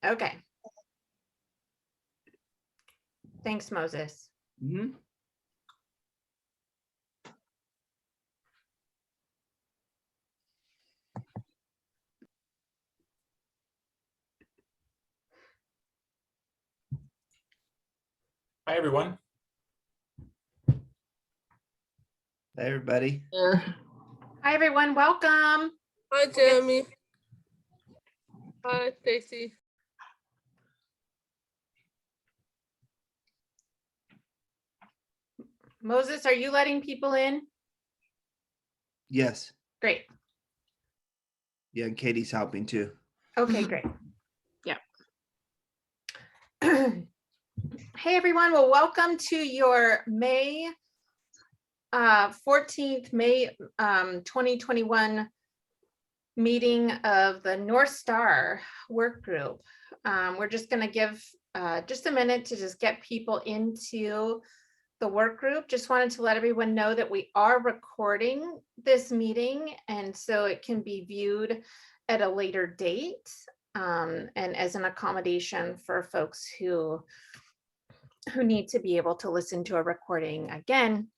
Okay. Thanks, Moses. Mhm. Hi, everyone. Hi, everybody. Hi, everyone. Welcome. Hi, Jeremy. Hi, Stacy. Moses, are you letting people in? Yes. Great. Yeah, and Katie's helping too. Okay, great. Yeah. Hey, everyone. Well, welcome to your May 14th, May 2021 meeting of the Northstar work group. We're just going to give just a minute to just get people into the work group. Just wanted to let everyone know that we are recording this meeting, and so it can be viewed at a later date, and as an accommodation for folks who need to be able to listen to a recording again.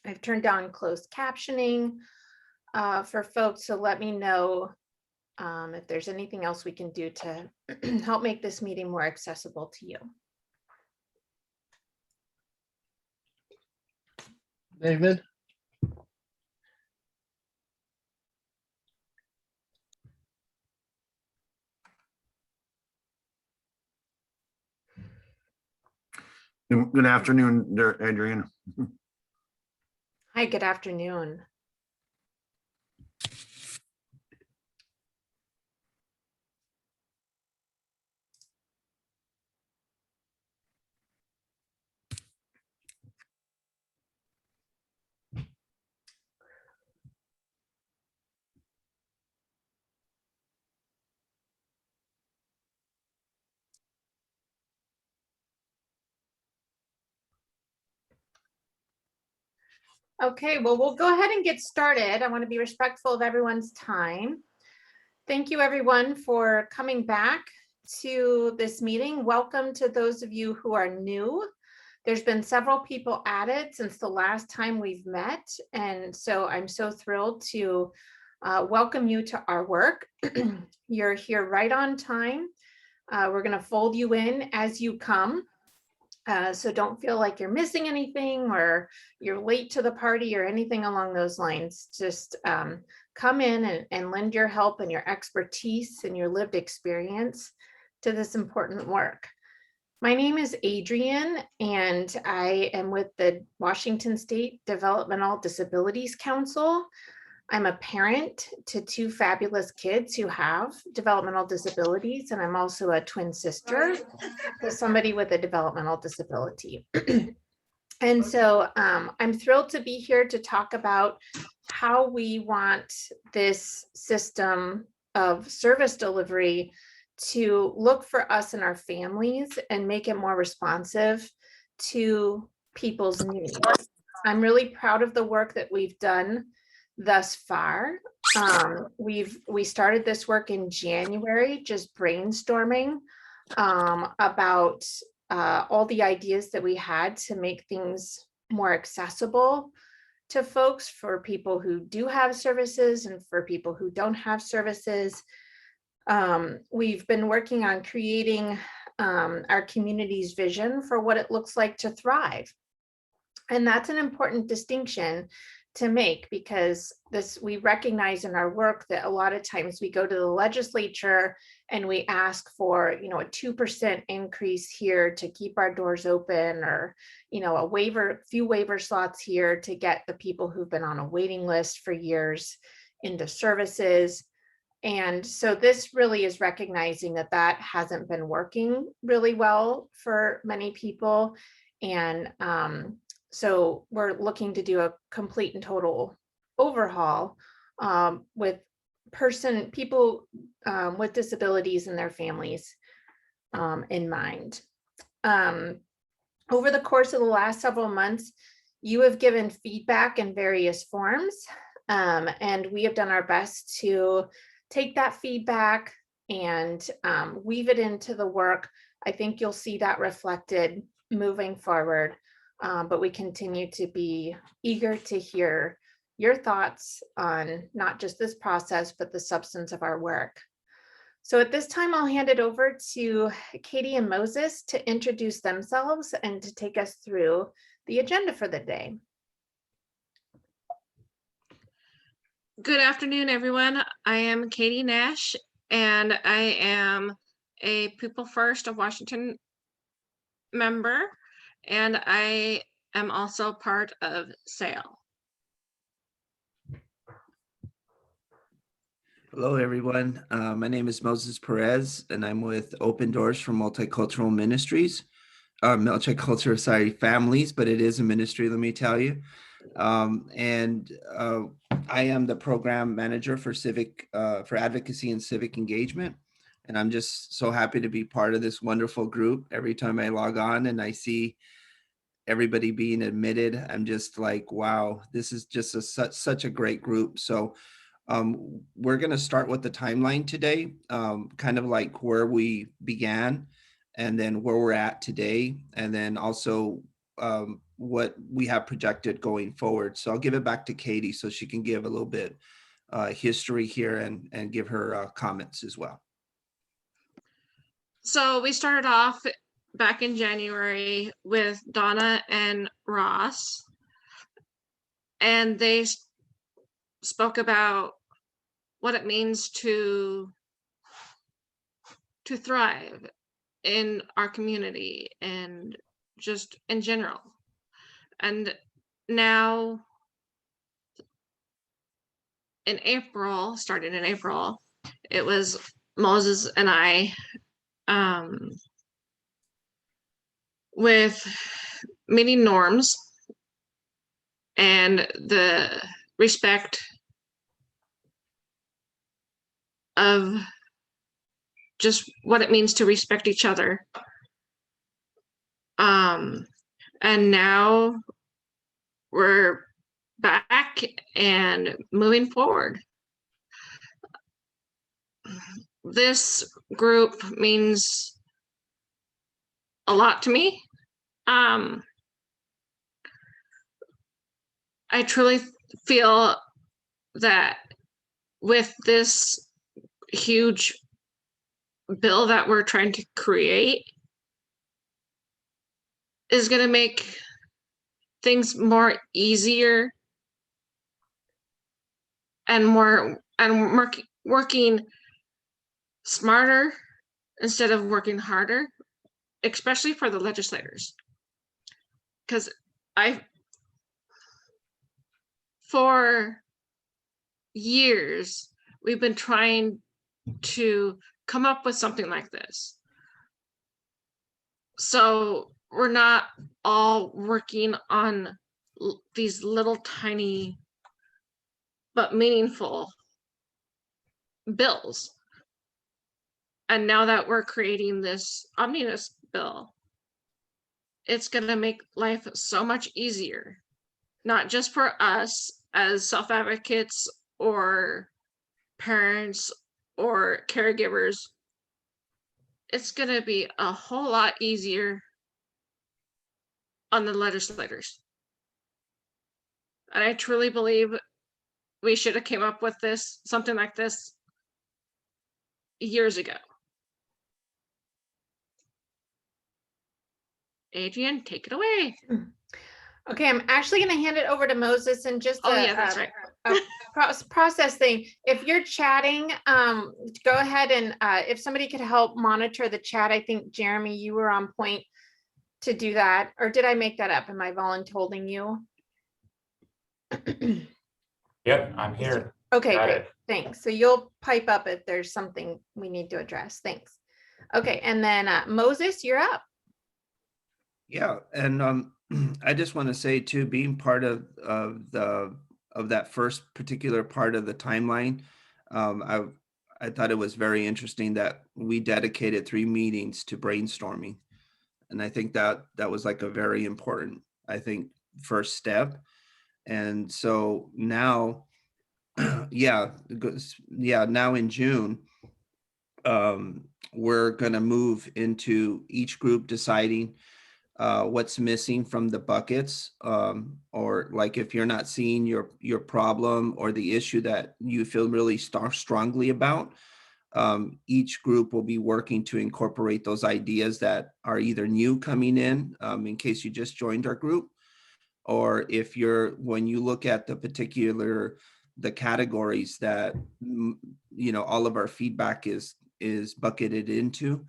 I've turned down closed captioning for folks, so let me know if there's anything else we can do to help make this meeting more accessible to you. David? Good afternoon, there, Adrian. Hi, good afternoon. Okay, well, we'll go ahead and get started. I want to be respectful of everyone's time. Thank you, everyone, for coming back to this meeting. Welcome to those of you who are new. There's been several people added since the last time we've met, and so I'm so thrilled to welcome you to our work. You're here right on time. We're going to fold you in as you come. So don't feel like you're missing anything or you're late to the party or anything along those lines. Just come in and lend your help and your expertise and your lived experience to this important work. My name is Adrian, and I am with the Washington State Developmental Disabilities Council. I'm a parent to two fabulous kids who have developmental disabilities, and I'm also a twin sister to somebody with a developmental disability. And so I'm thrilled to be here to talk about how we want this system of service delivery to look for us and our families and make it more responsive to people's needs. I'm really proud of the work that we've done thus far. We started this work in January, just brainstorming about all the ideas that we had to make things more accessible to folks, for people who do have services and for people who don't have services. We've been working on creating our community's vision for what it looks like to thrive. And that's an important distinction to make, because we recognize in our work that a lot of times we go to the legislature and we ask for, a 2% increase here to keep our doors open, or, a few waiver slots here to get the people who've been on a waiting list for years into services. And so this really is recognizing that that hasn't been working really well for many people. And so we're looking to do a complete and total overhaul with people with disabilities and their families in mind. Over the course of the last several months, you have given feedback in various forms, and we have done our best to take that feedback, and weave it into the work. I think you'll see that reflected moving forward. But we continue to be eager to hear your thoughts on not just this process, but the substance of our work. So at this time, I'll hand it over to Katie and Moses to introduce themselves and to take us through the agenda for the day. Good afternoon, everyone. I am Katie Nash, and I am a People First of Washington member, and I am also part of SAIL. Hello, everyone. My name is Moses Perez, and I'm with Open Doors for Multicultural Ministries. Multicultural, sorry, families, but it is a ministry, let me tell you. I am the program manager for for advocacy and civic engagement. And I'm just so happy to be part of this wonderful group. Every time I log on and I see everybody being admitted, I'm just like, wow, this is just such a great group. So we're going to start with the timeline today, kind of like where we began and then where we're at today, and then also what we have projected going forward. So I'll give it back to Katie so she can give a little bit history here and give her comments as well. So we started off back in January with Donna and Ross, and they spoke about what it means to thrive in our community and just in general. And now starting in April, it was Moses and I with meeting norms and the respect of just what it means to respect each other. And now we're back and moving forward. This group means a lot to me. I truly feel that with this huge bill that we're trying to create is going to make things more easier and working smarter instead of working harder, especially for the legislators. Because for years, we've been trying to come up with something like this. So we're not all working on these little tiny but meaningful bills. And now that we're creating this omnibus bill, it's going to make life so much easier, not just for us as self-advocates or parents or caregivers. It's going to be a whole lot easier on the legislators. And I truly believe we should have came up with something like this years ago. Adrienne, take it away. Okay, I'm actually going to hand it over to Moses and just That's right. a process thing. If you're chatting, go ahead and if somebody could help monitor the chat. I think Jeremy, you were on point to do that, or did I make that up? Am I volunteering you? Yep, I'm here. Okay, Got great. it. Thanks. So you'll pipe up if there's something we need to address. Thanks. Okay, and then Moses, you're up. Yeah, and I just want to say too, being part of that first particular part of the timeline, I thought it was very interesting that we dedicated 3 meetings to brainstorming, and I think that was like a very important, I think, first step. And so now, now in June, we're going to move into each group deciding what's missing from the buckets, or like if you're not seeing your problem or the issue that you feel really strongly about, each group will be working to incorporate those ideas that are either new coming in case you just joined our group, or if when you look at the categories that all of our feedback is bucketed into,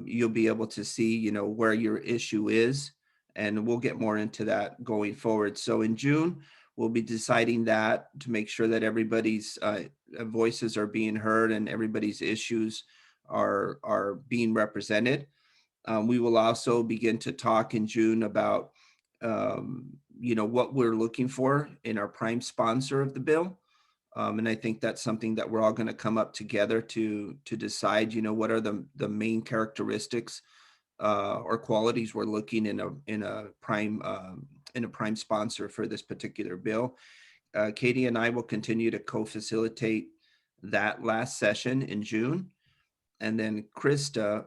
you'll be able to see where your issue is, and we'll get more into that going forward. So in June, we'll be deciding that to make sure that everybody's voices are being heard and everybody's issues are being represented. We will also begin to talk in June about what we're looking for in our prime sponsor of the bill. And I think that's something that we're all going to come up together to decide, what are the main characteristics or qualities we're looking in a prime sponsor for this particular bill. Katie and I will continue to co-facilitate that last session in June. And then Krista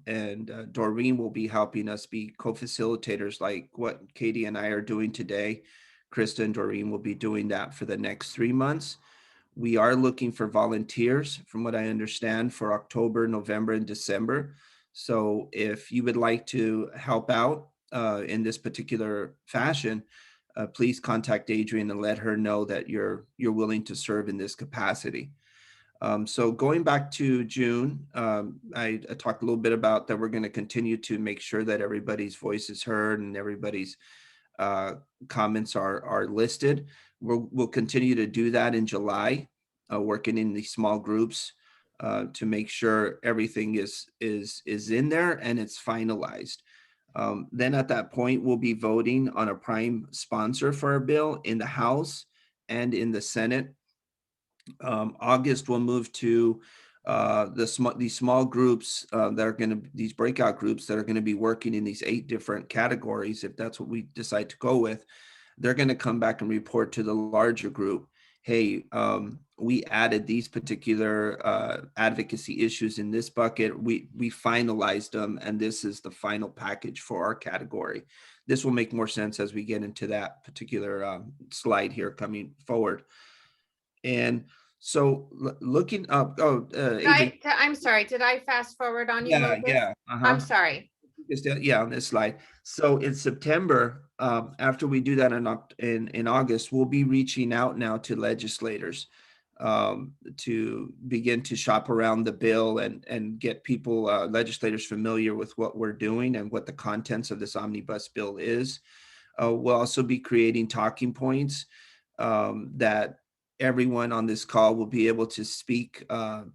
and Doreen will be helping us be co-facilitators like what Katie and I are doing today. Krista and Doreen will be doing that for the next 3 months. We are looking for volunteers, from what I understand, for October, November, and December. So if you would like to help out in this particular fashion, please contact Adrienne and let her know that you're willing to serve in this capacity. So going back to June, I talked a little bit about that we're going to continue to make sure that everybody's voice is heard and everybody's comments are listed. We'll continue to do that in July, working in these small groups to make sure everything is in there and it's finalized. Then at that point, we'll be voting on a prime sponsor for our bill in the House and in the Senate. August we'll move to these small groups that are going to, these breakout groups that are going to be working in these 8 different categories. If that's what we decide to go with, they're going to come back and report to the larger group. Hey, we added these particular advocacy issues in this bucket. We finalized them, and this is the final package for our category. This will make more sense as we get into that particular slide here coming forward. And so looking up, Adrienne, I'm sorry, did I fast forward on you? yeah, Lucas? yeah. I'm sorry. Yeah, on this slide. So in September, after we do that in August, we'll be reaching out now to legislators to begin to shop around the bill and get people, legislators, familiar with what we're doing and what the contents of this omnibus bill is. We'll also be creating talking points that everyone on this call will be able to speak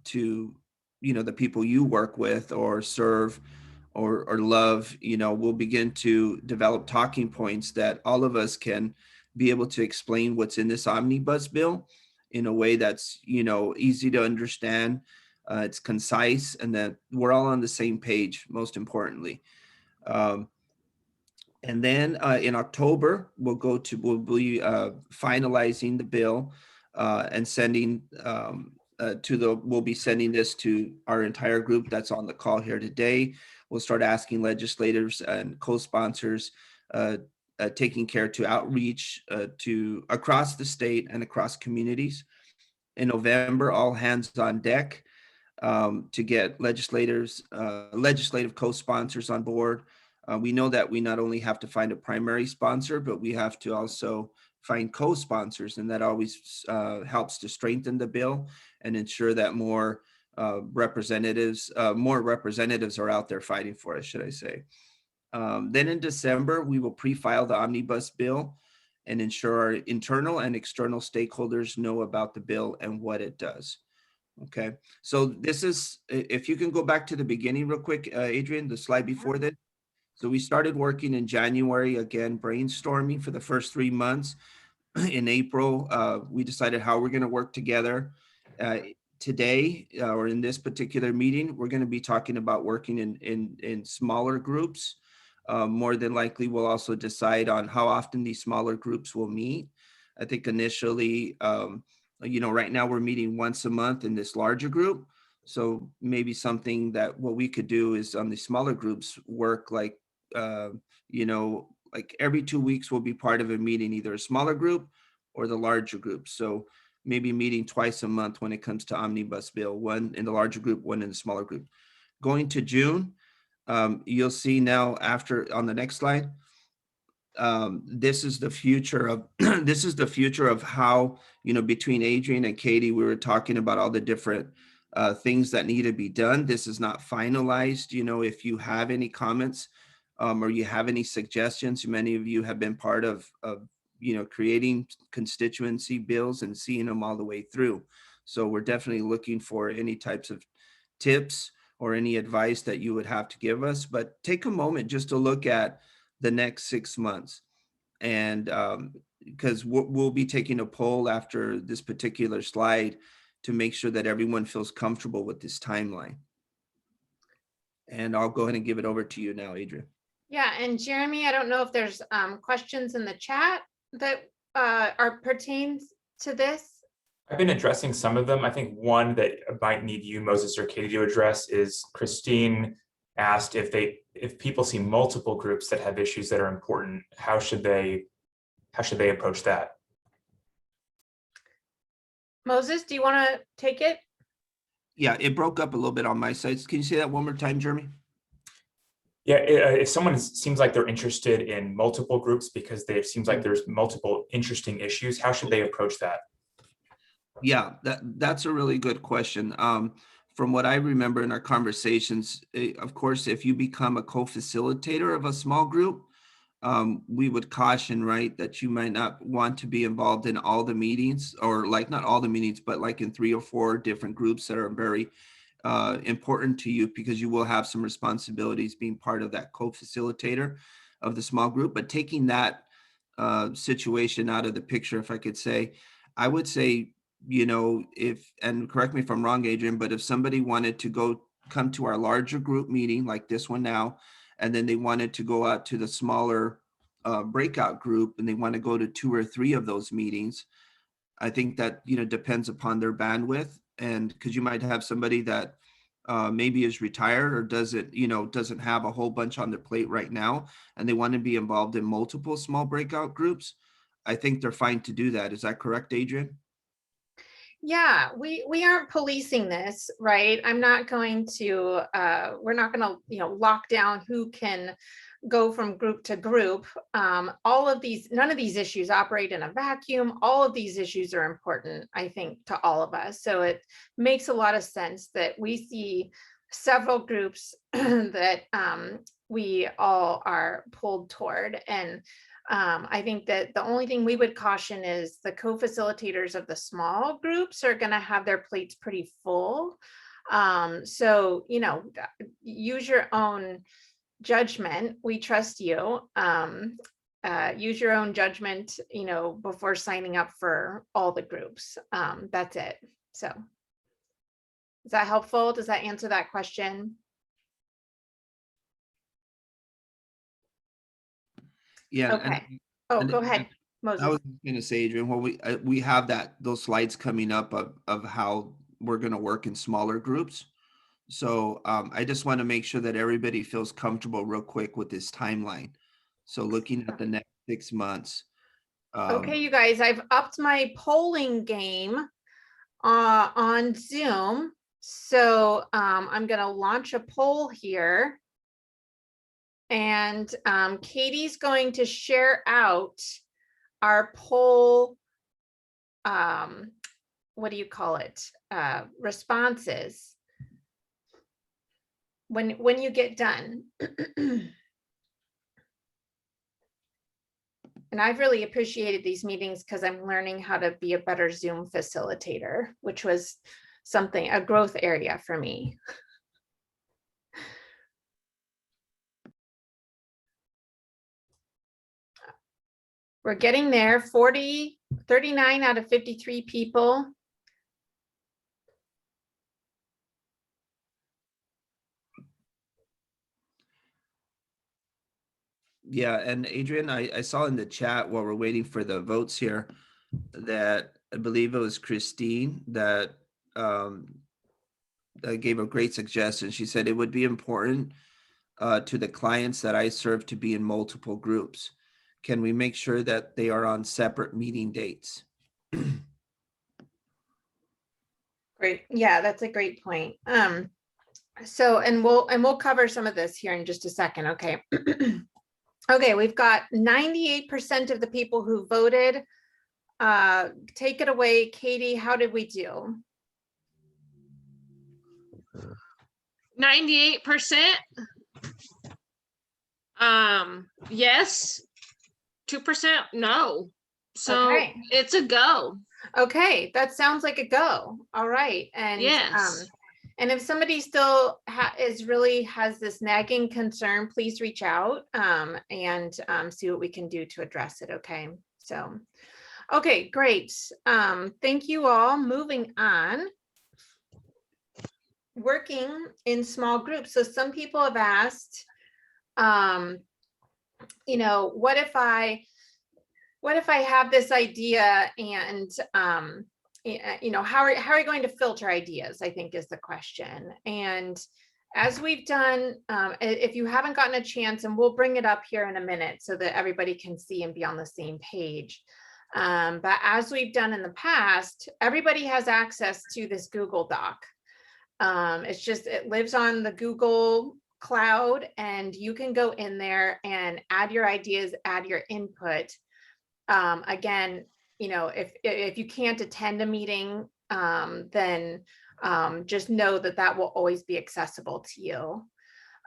to, the people you work with or serve or love. We'll begin to develop talking points that all of us can be able to explain what's in this omnibus bill in a way that's, easy to understand. It's concise, and that we're all on the same page, most importantly. And then in October, we'll be finalizing the bill and sending we'll be sending this to our entire group that's on the call here today. We'll start asking legislators and co-sponsors, taking care to outreach to across the state and across communities. In November, all hands on deck to get legislative co-sponsors on board. We know that we not only have to find a primary sponsor, but we have to also find co-sponsors, and that always helps to strengthen the bill and ensure that more representatives are out there fighting for us, should I say. Then in December, we will pre-file the omnibus bill and ensure our internal and external stakeholders know about the bill and what it does. Okay, so this is, if you can go back to the beginning real quick, Adrienne, the slide before that. So we started working in January, again, brainstorming for the first 3 months. In April, we decided how we're going to work together. Today, or in this particular meeting, we're going to be talking about working in smaller groups. More than likely, we'll also decide on how often these smaller groups will meet. I think initially, right now we're meeting once a month in this larger group. So maybe something that what we could do is on the smaller groups work like, like every 2 weeks we'll be part of a meeting, either a smaller group or the larger group. So maybe meeting twice a month when it comes to omnibus bill, one in the larger group, one in the smaller group. Going to June, you'll see now after on the next slide, this is the future of this is the future of how, between Adrian and Katie, we were talking about all the different things that need to be done. This is not finalized. If you have any comments or you have any suggestions, many of you have been part of creating constituency bills and seeing them all the way through. So we're definitely looking for any types of tips or any advice that you would have to give us. But take a moment just to look at the next 6 months. And because we'll be taking a poll after this particular slide to make sure that everyone feels comfortable with this timeline. And I'll go ahead and give it over to you now, Adrian. Yeah, and Jeremy, I don't know if there's questions in the chat that are pertains to this. I've been addressing some of them. I think one that might need you, Moses or Katie, to address is Christine asked if people see multiple groups that have issues that are important, how should they approach that? Moses, do you want to take it? Yeah, it broke up a little bit on my side. Can you say that one more time, Jeremy? Yeah, if someone seems like they're interested in multiple groups because it seems like there's multiple interesting issues, how should they approach that? Yeah, that's a really good question. From what I remember in our conversations, of course, if you become a co-facilitator of a small group, we would caution, right, that you might not want to be involved in all the meetings, or like not all the meetings, but like in 3 or 4 different groups that are very important to you, because you will have some responsibilities being part of that co-facilitator of the small group. But taking that situation out of the picture, if I could say, I would say, and correct me if I'm wrong, Adrian, but if somebody wanted to come to our larger group meeting like this one now, and then they wanted to go out to the smaller breakout group and they want to go to 2 or 3 of those meetings, I think that, depends upon their bandwidth. And because you might have somebody that maybe is retired or doesn't have a whole bunch on their plate right now, and they want to be involved in multiple small breakout groups, I think they're fine to do that. Is that correct, Adrian? Yeah, we aren't policing this, right? I'm not going to, we're not going to, lock down who can go from group to group. None of these issues operate in a vacuum. All of these issues are important, I think, to all of us. So it makes a lot of sense that we see several groups that we all are pulled toward. And I think that the only thing we would caution is the co-facilitators of the small groups are going to have their plates pretty full. So, use your own judgment. We trust you. Use your own judgment, before signing up for all the groups. That's it. So is that helpful? Does that answer that question? Yeah. Okay. Go ahead, Moses. I was going to say, Adrian, well, we have those slides coming up of how we're going to work in smaller groups. So I just want to make sure that everybody feels comfortable real quick with this timeline. So looking at the next 6 months. Okay, you guys, I've upped my polling game on Zoom. So I'm going to launch a poll here. And Katie's going to share out our poll, what do you call it? Responses when you get done. And I've really appreciated these meetings because I'm learning how to be a better Zoom facilitator, which was a growth area for me. We're getting there. 39 out of 53 people. Yeah, and Adrian, I saw in the chat while we're waiting for the votes here that I believe it was Christine that gave a great suggestion. She said it would be important to the clients that I serve to be in multiple groups. Can we make sure that they are on separate meeting dates? Great. Yeah, that's a great point. So, and we'll cover some of this here in just a second. Okay. Okay, we've got 98% of the people who voted. Take it away, Katie. How did we do? 98%. Yes. 2% no. So Okay. it's a go. Okay, that sounds like a go. All right. And Yes. and if somebody still has this nagging concern, please reach out and see what we can do to address it. Okay. So, okay, great. Thank you all. Moving on. Working in small groups. So some people have asked, you know, what if I have this idea and, you know, how are you going to filter ideas, I think is the question. And as we've done, if you haven't gotten a chance, and we'll bring it up here in a minute so that everybody can see and be on the same page. But as we've done in the past, everybody has access to this Google Doc. It's just, it lives on the Google Cloud, and you can go in there and add your ideas, add your input. Again, you know, if you can't attend a meeting, then just know that that will always be accessible to you.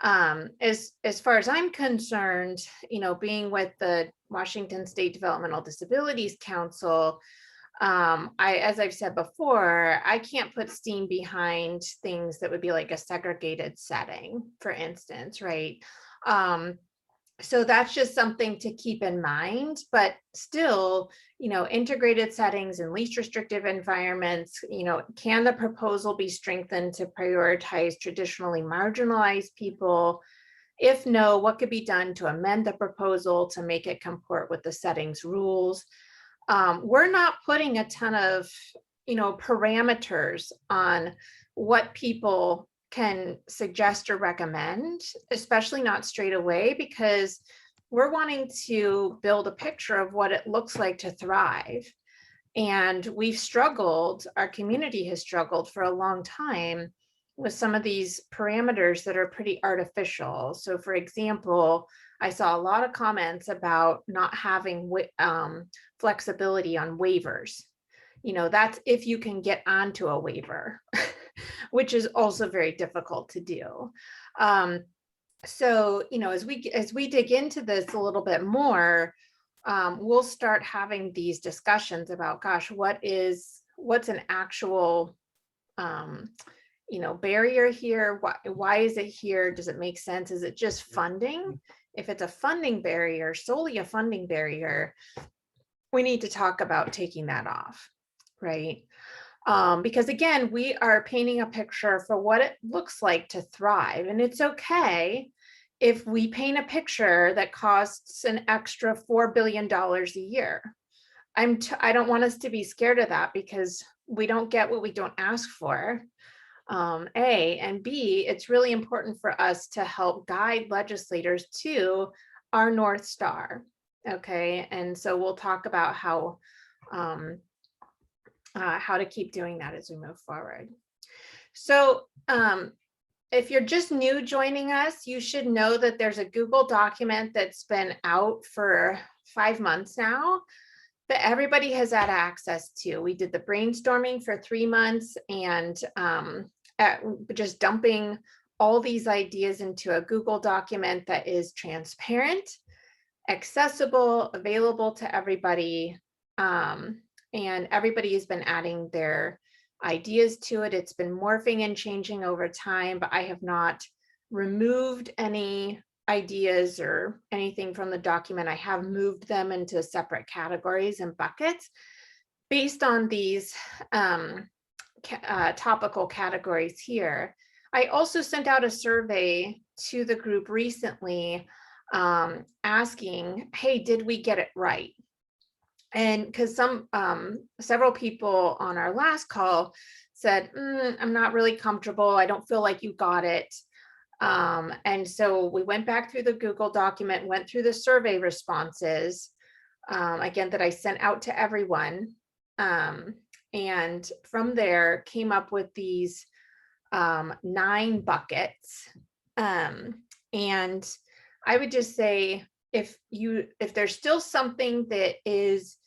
As far as I'm concerned, you know, being with the Washington State Developmental Disabilities Council, as I've said before, I can't put steam behind things that would be like a segregated setting, for instance, right? So that's just something to keep in mind, but still, you know, integrated settings and least restrictive environments, you know, can the proposal be strengthened to prioritize traditionally marginalized people? If no, what could be done to amend the proposal to make it comport with the settings rules? We're not putting a ton of, you know, parameters on what people can suggest or recommend, especially not straight away, because we're wanting to build a picture of what it looks like to thrive. And we've struggled, our community has struggled for a long time with some of these parameters that are pretty artificial. So for example, I saw a lot of comments about not having flexibility on waivers. You know, that's if you can get onto a waiver, which is also very difficult to do. So, you know, as we dig into this a little bit more, we'll start having these discussions about, gosh, what's an actual, you know, barrier here? Why is it here? Does it make sense? Is it just funding? If it's a funding barrier, solely a funding barrier, we need to talk about taking that off, right? Because again, we are painting a picture for what it looks like to thrive. And it's okay if we paint a picture that costs an extra $4 billion a year. I don't want us to be scared of that, because we don't get what we don't ask for. A, and B, it's really important for us to help guide legislators to our North Star. Okay, and so we'll talk about how to keep doing that as we move forward. So if you're just new joining us, you should know that there's a Google document that's been out for 5 months now that everybody has had access to. We did the brainstorming for 3 months, and just dumping all these ideas into a Google document that is transparent, accessible, available to everybody. And everybody has been adding their ideas to it. It's been morphing and changing over time, but I have not removed any ideas or anything from the document. I have moved them into separate categories and buckets based on these topical categories here. I also sent out a survey to the group recently asking, hey, did we get it right? And because several people on our last call said, I'm not really comfortable. I don't feel like you got it. And so we went back through the Google document, went through the survey responses, again, that I sent out to everyone. And from there came up with these 9 buckets. And I would just say, if there's still something that is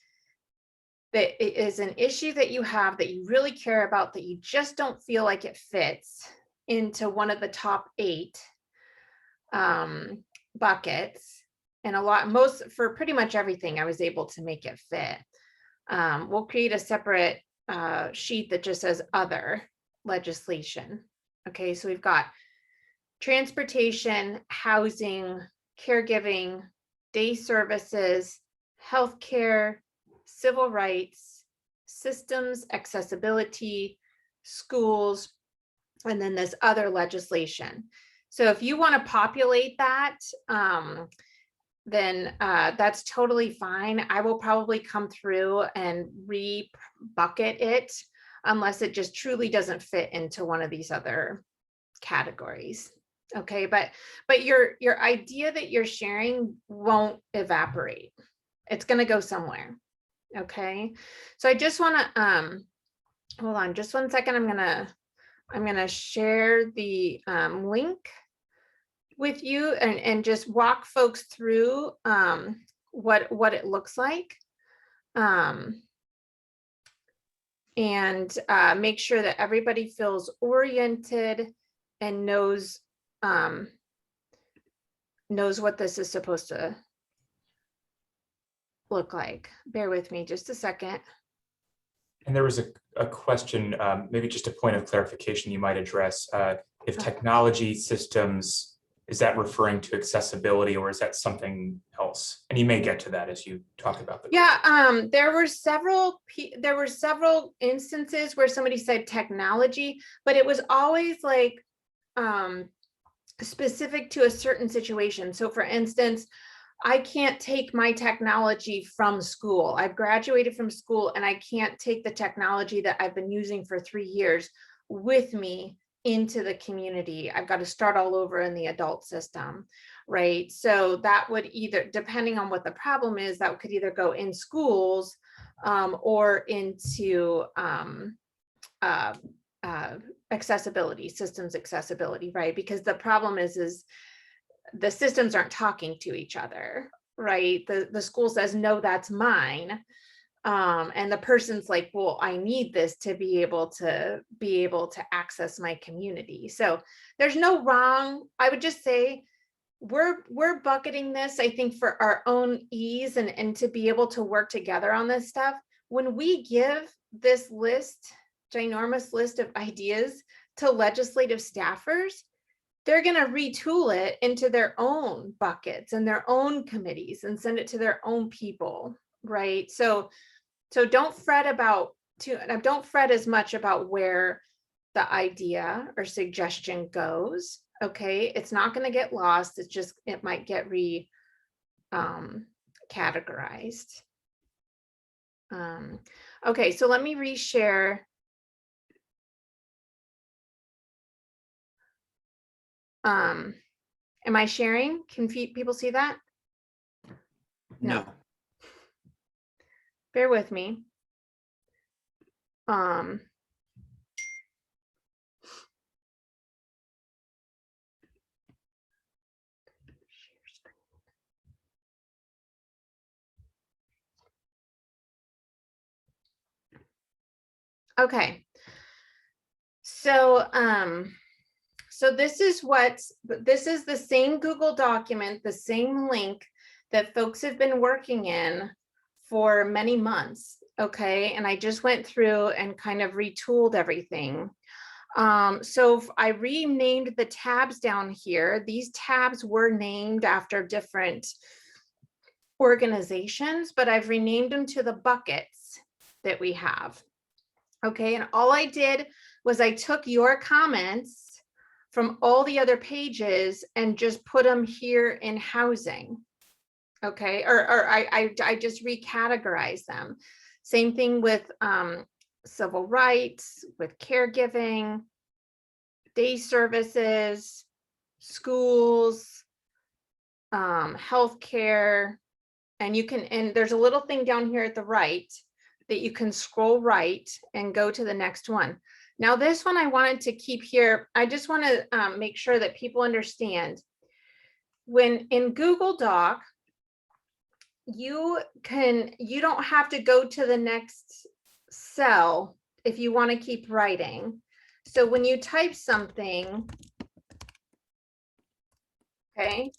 an issue that you have that you really care about, that you just don't feel like it fits into one of the top 8 buckets, and for pretty much everything, I was able to make it fit. We'll create a separate sheet that just says other legislation. Okay, so we've got transportation, housing, caregiving, day services, healthcare, civil rights, systems, accessibility, schools, and then this other legislation. So if you want to populate that, then that's totally fine. I will probably come through and re-bucket it unless it just truly doesn't fit into one of these other categories. Okay, but your idea that you're sharing won't evaporate. It's going to go somewhere. Okay, so I just want to hold on just one second. I'm gonna share the link with you and just walk folks through what it looks like, and make sure that everybody feels oriented and knows what this is supposed to look like. Bear with me just a second. And there was a question, maybe just a point of clarification you might address. If technology systems, is that referring to accessibility, or is that something else? And you may get to that as you talk about the. Yeah, there were several instances where somebody said technology, but it was always like specific to a certain situation. So for instance, I can't take my technology from school. I've graduated from school and I can't take the technology that I've been using for 3 years with me into the community. I've got to start all over in the adult system, right? So that would either, depending on what the problem is, that could either go in schools or into accessibility, systems accessibility, right? Because the problem is the systems aren't talking to each other, right? The school says, no, that's mine. And the person's like, well, I need this to be able to access my community. So there's no wrong. I would just say we're bucketing this, I think, for our own ease and to be able to work together on this stuff. When we give this ginormous list of ideas to legislative staffers, they're going to retool it into their own buckets and their own committees and send it to their own people, right? So don't fret as much about where the idea or suggestion goes. Okay, it's not going to get lost. It might get categorized. Okay, so let me reshare. Am I sharing? Can people see that? No. Bear with me. Okay. So this is the same Google document, the same link that folks have been working in for many months. Okay, and I just went through and kind of retooled everything. So I renamed the tabs down here. These tabs were named after different organizations, but I've renamed them to the buckets that we have. Okay, and all I did was I took your comments from all the other pages and just put them here in housing. Okay, or I just recategorized them. Same thing with civil rights, with caregiving, day services, schools, healthcare, and there's a little thing down here at the right that you can scroll right and go to the next one. Now, this one I wanted to keep here. I just want to make sure that people understand. When in Google Doc, you don't have to go to the next cell if you want to keep writing. So when you type something, okay,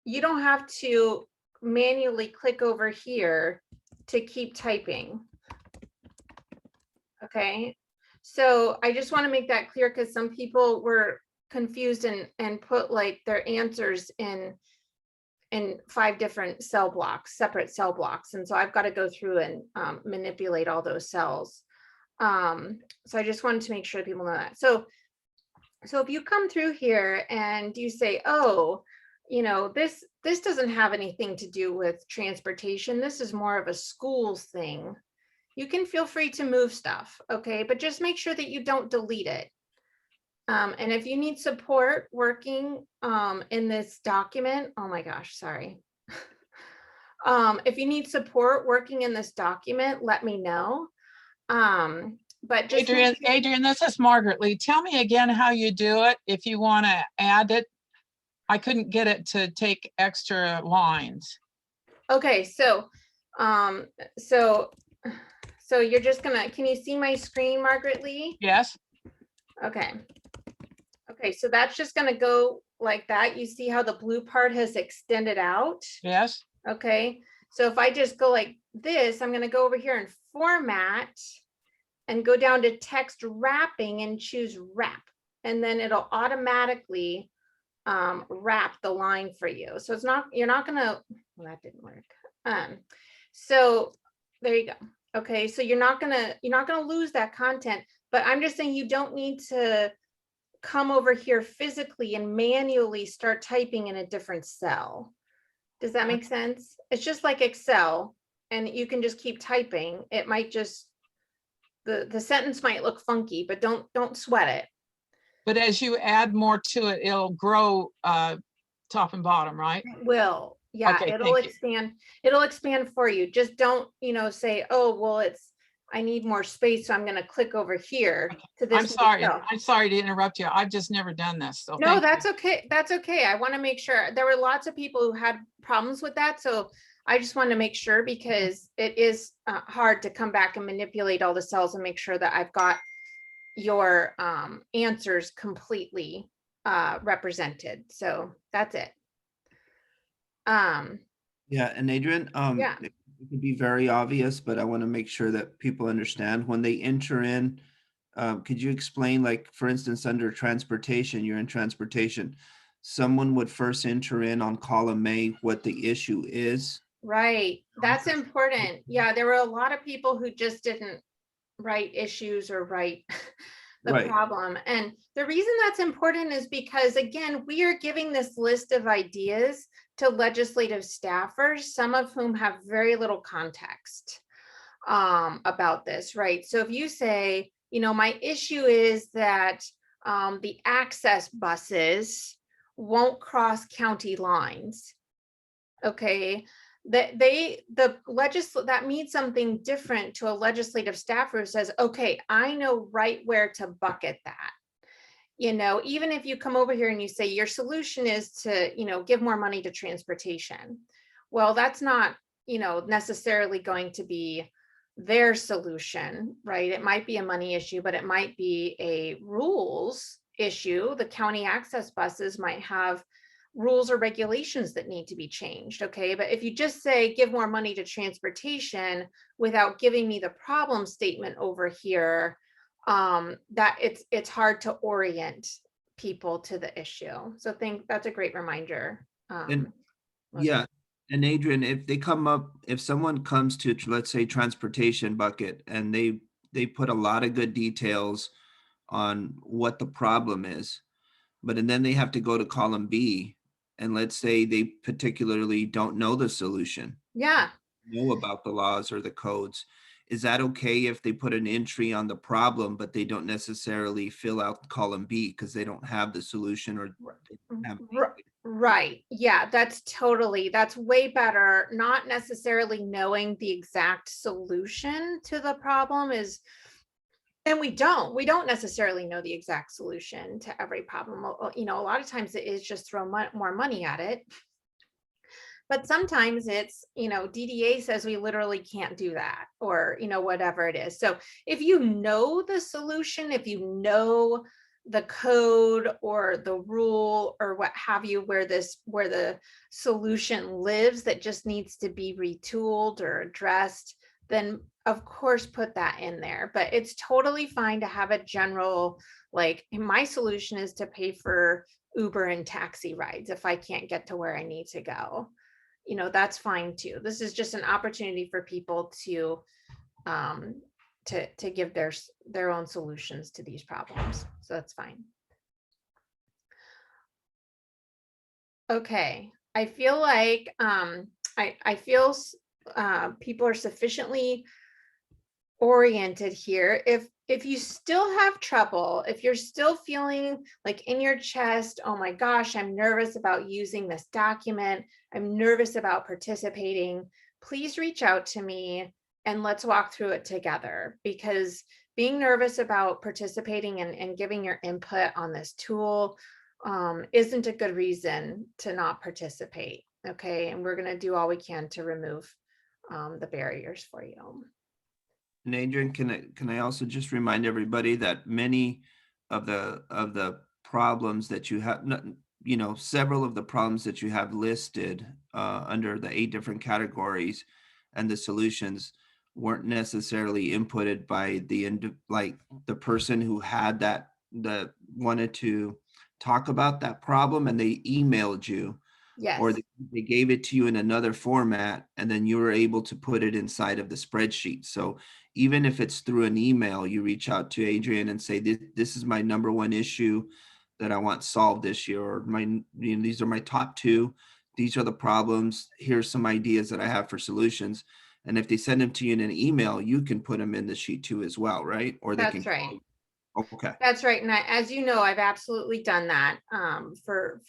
you don't have to manually click over here to keep typing. Okay, so I just want to make that clear because some people were confused and put like their answers in 5 different cell blocks, separate cell blocks. And so I've got to go through and manipulate all those cells. So I just wanted to make sure people know that. So if you come through here and you say, oh, you know, this doesn't have anything to do with transportation. This is more of a schools thing. You can feel free to move stuff, okay? But just make sure that you don't delete it. And if you need support working in this document, oh my gosh, sorry. If you need support working in this document, let me know. But just Adrian, this is Margaret Lee. Tell me again how you do it if you want to add it. I couldn't get it to take extra lines. okay, so you're just gonna, can you see my screen, Margaret Lee? Yes. Okay. Okay, so that's just gonna go like that. You see how the blue part has extended out? Yes. Okay, so if I just go like this, I'm gonna go over here and format and go down to text wrapping and choose wrap. And then it'll automatically wrap the line for you. So it's not, you're not gonna, well, that didn't work. So there you go. Okay, so you're not gonna lose that content, but I'm just saying you don't need to come over here physically and manually start typing in a different cell. Does that make sense? It's just like Excel, and you can just keep typing. It might just, the sentence might look funky, but don't sweat it. But as you add more to it, it'll grow top and bottom, right? It will, yeah, Okay, it'll thank you. expand. It'll expand for you. Just don't, say, oh, well, I need more space, so I'm gonna click over here to this. I'm sorry. cell. I'm sorry to interrupt you. I've just never done this. So No, thank you. that's okay. That's okay. I want to make sure. There were lots of people who had problems with that. So I just want to make sure, because it is hard to come back and manipulate all the cells and make sure that I've got your answers completely represented. So that's it. Yeah, and Adrian, Yeah. it can be very obvious, but I want to make sure that people understand when they enter in. Could you explain, like, for instance, under transportation, you're in transportation, someone would first enter in on column A what the issue is. Right. That's important. Yeah, there were a lot of people who just didn't write issues or write the Right. problem. And the reason that's important is because, again, we are giving this list of ideas to legislative staffers, some of whom have very little context about this, right? So if you say, my issue is that the access buses won't cross county lines. Okay, that that means something different to a legislative staffer who says, okay, I know right where to bucket that. Even if you come over here and you say your solution is to, give more money to transportation. Well, that's not, necessarily going to be their solution, right? It might be a money issue, but it might be a rules issue. The county access buses might have rules or regulations that need to be changed. Okay, but if you just say give more money to transportation without giving me the problem statement over here, that it's hard to orient people to the issue. So that's a great reminder. And yeah, and Adrian, if someone comes to, let's say, transportation bucket, and they put a lot of good details on what the problem is, and then they have to go to column B, and let's say they particularly don't know the solution, Yeah, know about the laws or the codes. is that okay if they put an entry on the problem, but they don't necessarily fill out column B because they don't have the solution or they don't have Right. Yeah, that's way better. Not necessarily knowing the exact solution to the problem is, and we don't necessarily know the exact solution to every problem. You know, a lot of times it is just throw more money at it. But sometimes it's, you know, DDA says we literally can't do that, or, you know, whatever it is. So if you know the solution, if you know the code or the rule or what have you, where the solution lives that just needs to be retooled or addressed, then of course put that in there. But it's totally fine to have a general, like, my solution is to pay for Uber and taxi rides if I can't get to where I need to go. You know, that's fine too. This is just an opportunity for people to give their own solutions to these problems. So that's fine. Okay, I feel like I feel people are sufficiently oriented here. If you still have trouble, if you're still feeling like in your chest, oh my gosh, I'm nervous about using this document, I'm nervous about participating, please reach out to me and let's walk through it together, because being nervous about participating and giving your input on this tool isn't a good reason to not participate. Okay, and we're going to do all we can to remove the barriers for you. And Adrian, can I also just remind everybody that many of the problems that you have, you know, several of the problems that you have listed under the 8 different categories and the solutions weren't necessarily inputted by the person who had that wanted to talk about that problem, and they emailed you. Yes. Or they gave it to you in another format, and then you were able to put it inside of the spreadsheet. So even if it's through an email, you reach out to Adrian and say, this is my number 1 issue that I want solved this year, or these are my top 2. These are the problems. Here's some ideas that I have for solutions. And if they send them to you in an email, you can put them in the sheet too as well, right? Or they That's can. right. Okay. That's right. And as you know, I've absolutely done that for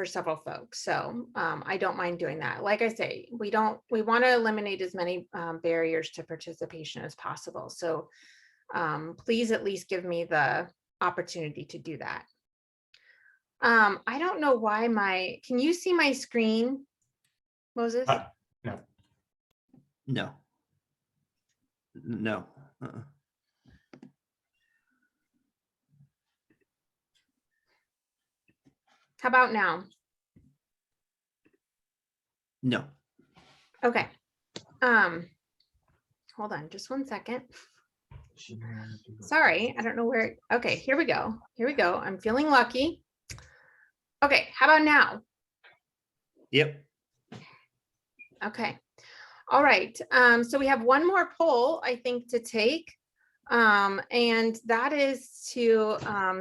several folks. So I don't mind doing that. Like I say, we want to eliminate as many barriers to participation as possible. So please at least give me the opportunity to do that. I don't know why can you see my screen, Moses? No. No. How about now? No. Okay. Hold on just 1 second. Sorry, I don't know where. Okay, here we go. I'm feeling lucky. Okay, how about now? Yep. Okay. All right. So we have one more poll, I think, to take. And that is to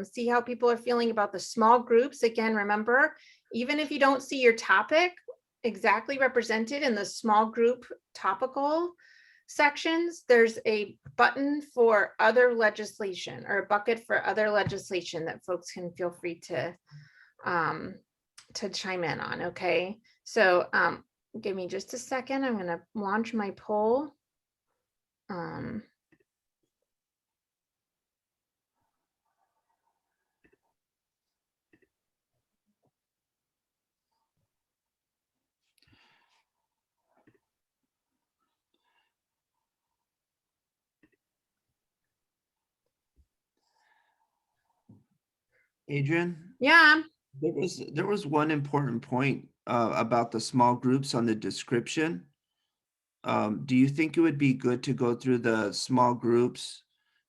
see how people are feeling about the small groups. Again, remember, even if you don't see your topic exactly represented in the small group topical sections, there's a button for other legislation, or a bucket for other legislation that folks can feel free to chime in on. Okay, so give me just a second. I'm going to launch my poll. Adrian? Yeah. There was one important point about the small groups on the description. Do you think it would be good to go through the small groups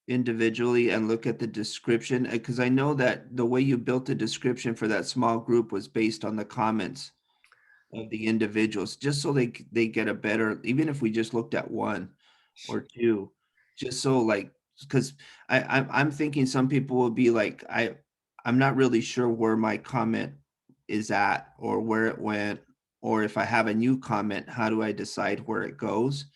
individually and look at the description? Because I know that the way you built the description for that small group was based on the comments of the individuals, just so they get a better, even if we just looked at 1 or 2, just so, like, because I'm thinking some people will be like, I'm not really sure where my comment is at or where it went, or if I have a new comment, how do I decide where it goes?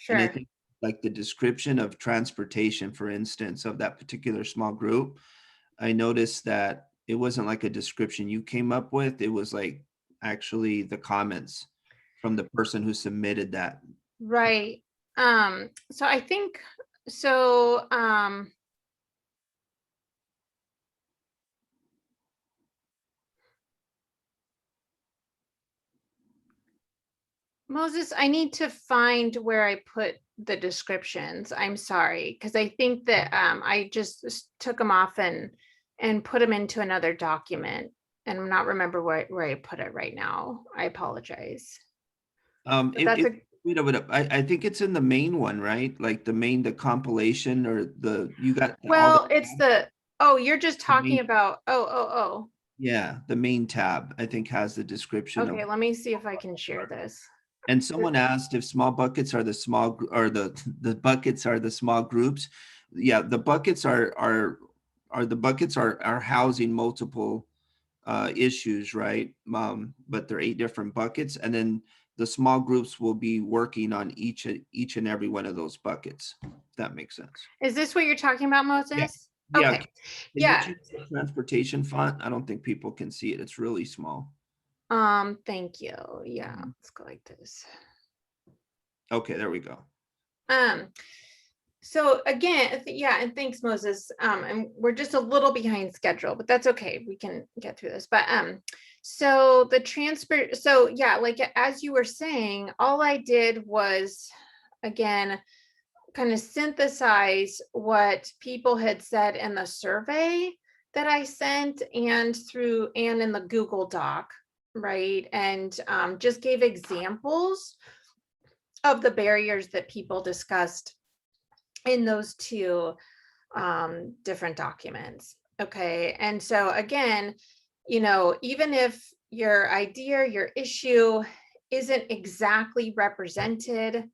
And I Sure. think like the description of transportation, for instance, of that particular small group, I noticed that it wasn't like a description you came up with. It was like actually the comments from the person who submitted that. Right. So I think, so, Moses, I need to find where I put the descriptions. I'm sorry, because I think that I just took them off and put them into another document. And I'm not remember where I put it right now. I apologize. But that's a, Wait a minute, I think it's in the main one, right? Like the compilation or you got all well, the, it's the, oh, you're just The main- talking about, oh, yeah, the main tab, I think has the oh. description of. Okay, let me see if I can share this. And someone asked if small buckets are the small, or the buckets are the small groups. Yeah, the buckets are housing multiple issues, right? But they're 8 different buckets, and then the small groups will be working on each and every one of those buckets. If that makes sense. Is this what you're talking about, Moses? Yeah. Okay, Can you yeah. change the transportation font? I don't think people can see it. It's really small. Thank you. Yeah, Mhm. let's go like this. Okay, there we go. So again, yeah, and thanks, Moses. And we're just a little behind schedule, but that's okay. We can get through this. But so the transfer, so yeah, like as you were saying, all I did was again kind of synthesize what people had said in the survey that I sent and in the Google Doc, right? And just gave examples of the barriers that people discussed in those 2 different documents. Okay. And so again, even if your idea, your issue isn't exactly represented,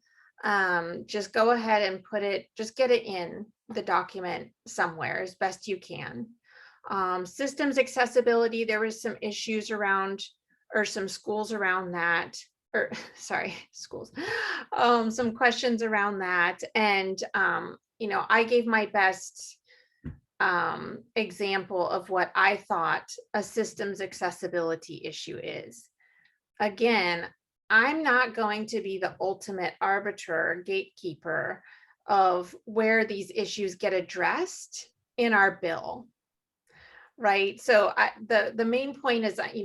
just go ahead and just get it in the document somewhere as best you can. Systems accessibility, there was some issues around, or some schools around that, or sorry, schools, some questions around that. And, I gave my best example of what I thought a systems accessibility issue is. Again, I'm not going to be the ultimate arbiter, gatekeeper of where these issues get addressed in our bill. Right. So the main point is that,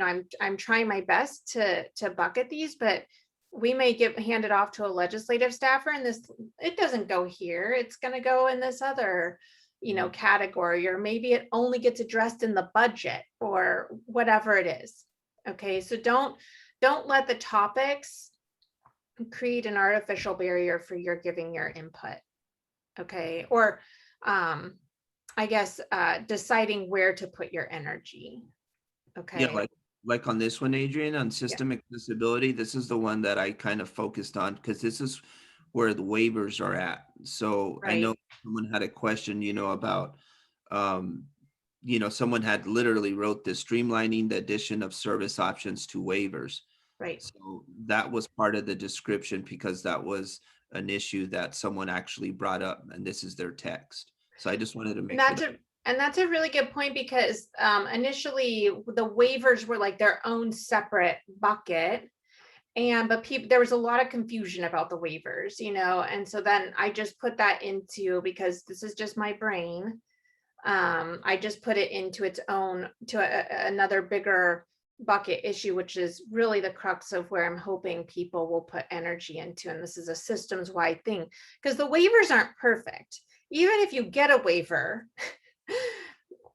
I'm trying my best to bucket these, but we may get handed off to a legislative staffer and it doesn't go here. It's going to go in this other, category, or maybe it only gets addressed in the budget or whatever it is. Okay. So don't let the topics create an artificial barrier for your giving your input. Okay. Or, I guess, deciding where to put your energy. Okay. Yeah, like on this one, Adrian, on system accessibility, this is the one that I kind of focused on because this is where the waivers are at. So I know Right. someone had a question, about, someone had literally wrote this streamlining the addition of service options to waivers. Right. So that was part of the description because that was an issue that someone actually brought up, and this is their text. So I just wanted to make sure that. And that's a really good point, because initially the waivers were like their own separate bucket. But there was a lot of confusion about the waivers, and so then I just put that into, because this is just my brain. I just put it into its own, to another bigger bucket issue, which is really the crux of where I'm hoping people will put energy into. And this is a systems wide thing, because the waivers aren't perfect. Even if you get a waiver,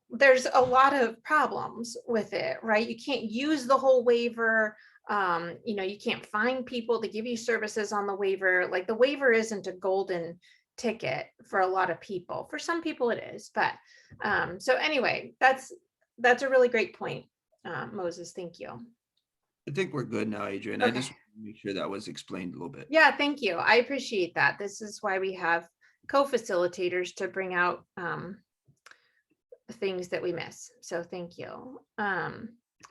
there's a lot of problems with it, right? You can't use the whole waiver. You can't find people to give you services on the waiver. Like, the waiver isn't a golden ticket for a lot of people. For some people it is, but so anyway, that's a really great point, Moses. Thank you. I think we're good now, Adrian. I just Okay. want to make sure that was explained a little bit. Yeah, thank you. I appreciate that. This is why we have co-facilitators to bring out things that we miss. So thank you.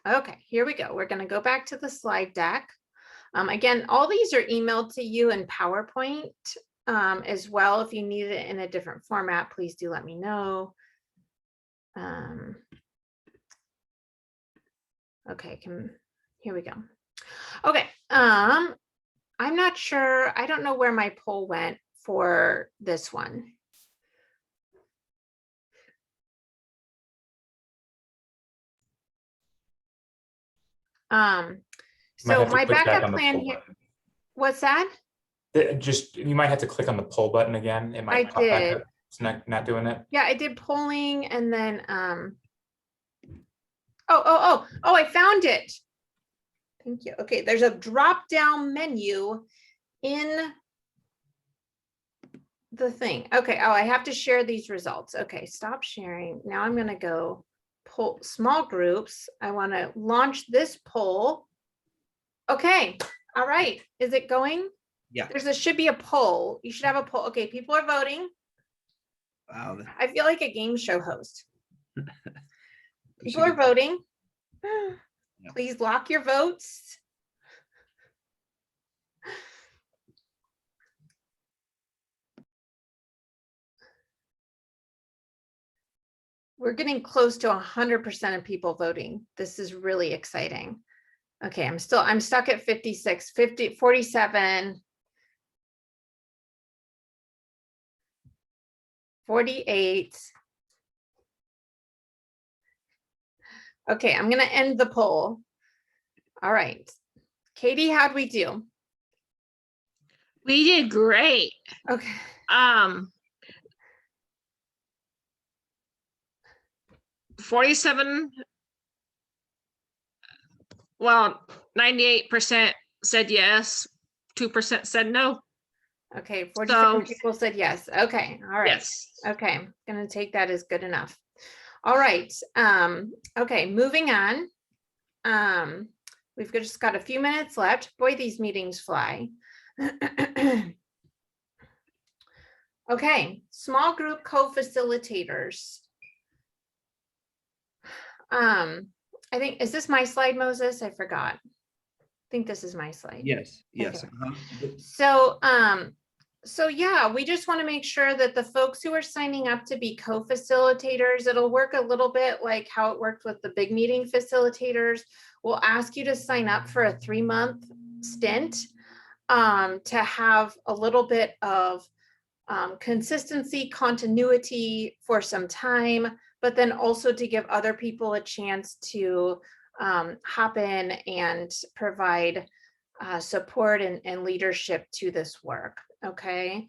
Okay, here we go. We're going to go back to the slide deck. Again, all these are emailed to you in PowerPoint as well. If you need it in a different format, please do let me know. Okay, here we go. Okay, I'm not sure. I don't know where my poll went for this one. Might So have to my click back backup on the plan poll here, button. what's that? Just, you might have to click on the poll button again. It I might pop back did. up. It's not doing it. Yeah, I did polling and then, oh, I found it. Thank you. Okay, there's a drop down menu in the thing. Okay, oh, I have to share these results. Okay, stop sharing. Now I'm gonna go poll small groups. I wanna launch this poll. Okay, all right, is it going? Yeah. Should be a poll. You should have a poll. Okay, people are voting. Wow. I feel like a game show host. we People should are get- voting. Please lock your votes. We're getting close to 100% of people voting. This is really exciting. Okay, I'm stuck at 56, 50, 47, 48. Okay, I'm gonna end the poll. All right. Katie, how'd we do? We did great. Okay. 47, well, 98% said yes, 2% said no. Okay, 47 So- people said yes. Okay, all right. Yes. Okay, I'm gonna take that as good enough. All right, okay, moving on. We've just got a few minutes left. Boy, these meetings fly. Okay, small group co-facilitators. I think, is this my slide, Moses? I forgot. I think this is my slide. Yes, yes. Okay. So yeah, we just want to make sure that the folks who are signing up to be co-facilitators, it'll work a little bit like how it worked with the big meeting facilitators. We'll ask you to sign up for a 3-month stint to have a little bit of consistency, continuity for some time, but then also to give other people a chance to hop in and provide support and leadership to this work. Okay.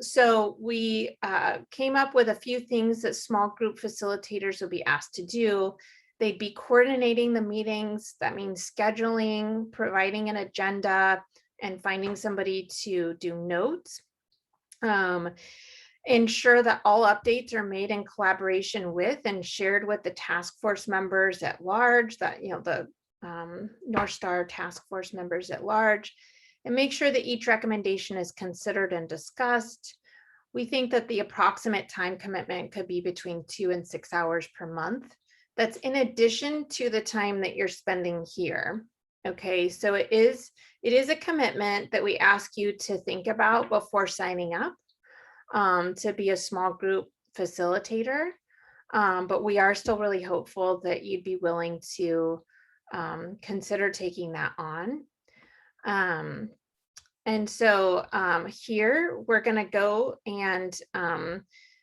So we came up with a few things that small group facilitators will be asked to do. They'd be coordinating the meetings. That means scheduling, providing an agenda, and finding somebody to do notes. Ensure that all updates are made in collaboration with and shared with the task force members at large, that, you know, the Northstar task force members at large, and make sure that each recommendation is considered and discussed. We think that the approximate time commitment could be between 2 and 6 hours per month. That's in addition to the time that you're spending here. Okay, so it is a commitment that we ask you to think about before signing up to be a small group facilitator. But we are still really hopeful that you'd be willing to consider taking that on. And so here we're going to go and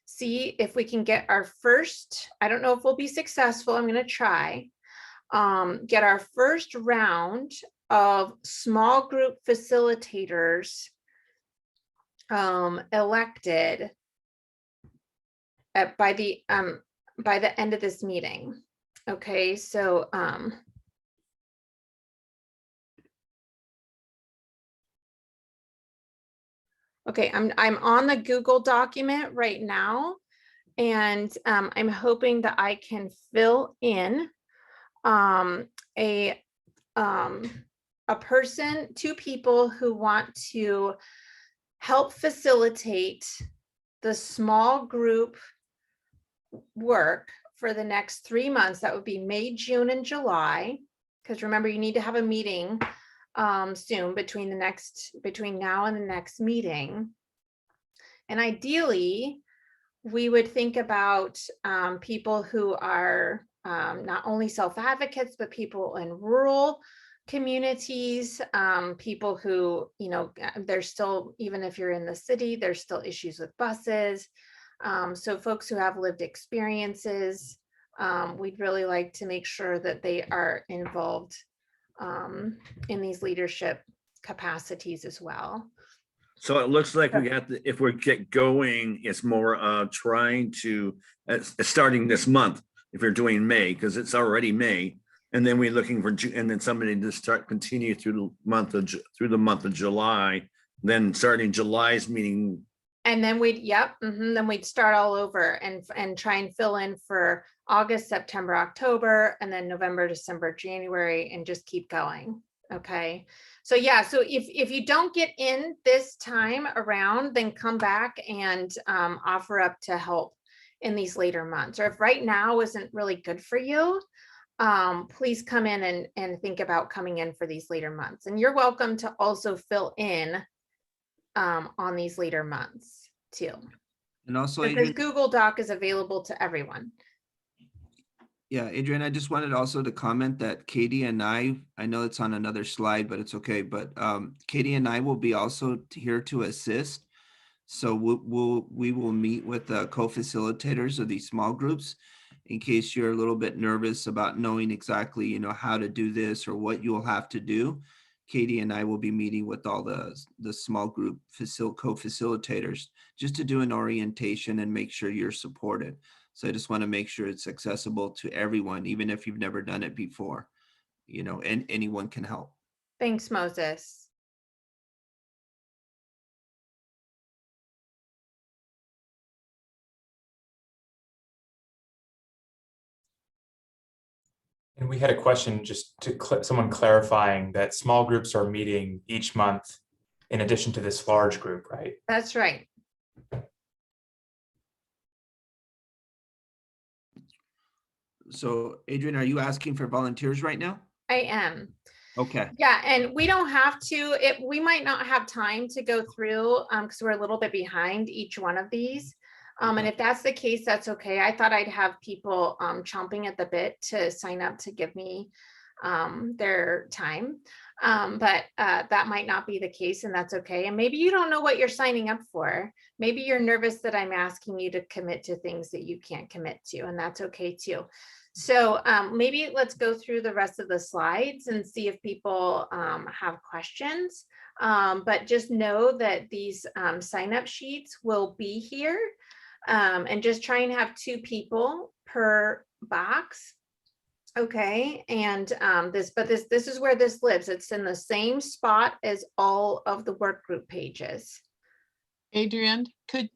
see if we can get our first, I don't know if we'll be successful, I'm going to try, get our first round of small group facilitators elected by the end of this meeting. Okay, so okay, I'm on the Google document right now, and I'm hoping that I can fill in a person, 2 people who want to help facilitate the small group work for the next 3 months. That would be May, June, and July. Because remember, you need to have a meeting soon between now and the next meeting. And ideally, we would think about people who are not only self-advocates, but people in rural communities, people who, there's still, even if you're in the city, there's still issues with buses. So folks who have lived experiences, we'd really like to make sure that they are involved in these leadership capacities as well. So it looks like we got, if we get going, it's more trying to, starting this month, if you're doing May, because it's already May. And then we're looking for, and then somebody to continue through the month of July, then starting July's meeting. And then then we'd start all over and try and fill in for August, September, October, and then November, December, January, and just keep going. Okay. So yeah, so if you don't get in this time around, then come back and offer up to help in these later months. Or if right now isn't really good for you, please come in and think about coming in for these later months. And you're welcome to also fill in on these later months too. And also, Because Adrian, Google Doc is available to everyone. yeah, Adrian, I just wanted also to comment that Katie and I know it's on another slide, but it's okay. But Katie and I will be also here to assist. So we will meet with the co-facilitators of these small groups in case you're a little bit nervous about knowing exactly, how to do this or what you'll have to do. Katie and I will be meeting with all the small group co-facilitators just to do an orientation and make sure you're supported. So I just want to make sure it's accessible to everyone, even if you've never done it before, and anyone can help. Thanks, Moses. And we had a question just to someone clarifying that small groups are meeting each month in addition to this large group, right? That's right. So Adrian, are you asking for volunteers right now? I am. Okay. Yeah, and we don't have to, we might not have time to go through because we're a little bit behind each one of these. And if that's the case, that's okay. I thought I'd have people chomping at the bit to sign up to give me their time. But that might not be the case, and that's okay. And maybe you don't know what you're signing up for. Maybe you're nervous that I'm asking you to commit to things that you can't commit to, and that's okay too. So maybe let's go through the rest of the slides and see if people have questions. But just know that these sign-up sheets will be here, and just try and have 2 people per box. Okay, and this is where this lives. It's in the same spot as all of the work group pages. Adrian,